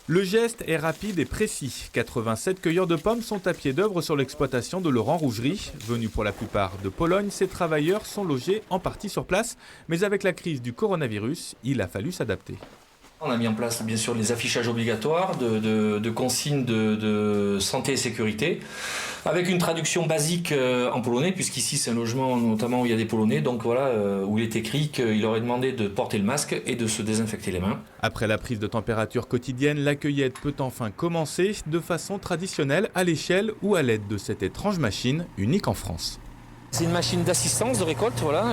Le geste est rapide et précis. 87 cueilleurs de pommes sont à pied d'œuvre sur l'exploitation de Laurent Rougerie. Venus pour la plupart de Pologne, ces travailleurs sont logés en partie sur place. Mais avec la crise du coronavirus, il a fallu s'adapter. On a mis en place bien sûr les affichages obligatoires de consignes de santé et sécurité, avec une traduction basique en polonais, puisqu'ici c'est un logement notamment où il y a des Polonais, donc voilà, où il est écrit qu'il leur est demandé de porter le masque et de se désinfecter les mains. Après la prise de température quotidienne, la cueillette peut enfin commencer de façon traditionnelle, à l'échelle ou à l'aide de cette étrange machine unique en France. C'est une machine d'assistance de récolte, voilà.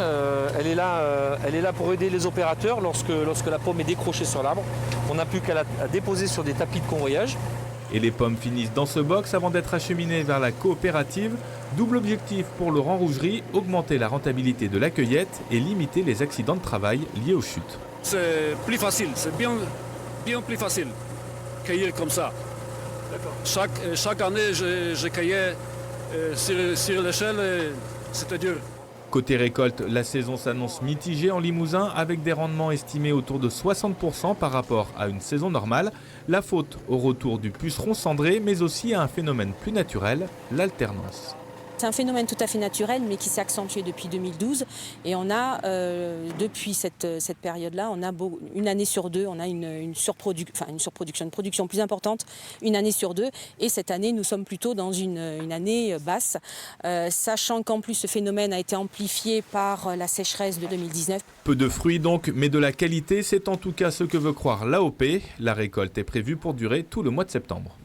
Elle est là pour aider les opérateurs lorsque la pomme est décrochée sur l'arbre. On n'a plus qu'à la déposer sur des tapis de convoyage. Et les pommes finissent dans ce box avant d'être acheminées vers la coopérative. Double objectif pour Laurent Rougerie, augmenter la rentabilité de la cueillette et limiter les accidents de travail liés aux chutes. C'est plus facile, c'est bien plus facile cueillir comme ça. Chaque année, je cueillais sur l'échelle. C'était dur. Côté récolte, la saison s'annonce mitigée en Limousin avec des rendements estimés autour de 60% par rapport à une saison normale. La faute au retour du puceron cendré, mais aussi à un phénomène plus naturel, l'alternance. C'est un phénomène tout à fait naturel, mais qui s'est accentué depuis 2012. Et on a, depuis cette période-là, on a une année sur deux, on a une production plus importante, une année sur deux. Et cette année, nous sommes plutôt dans une année basse, sachant qu'en plus, ce phénomène a été amplifié par la sécheresse de 2019. Peu de fruits donc, mais de la qualité, c'est en tout cas ce que veut croire l'AOP. La récolte est prévue pour durer tout le mois de septembre.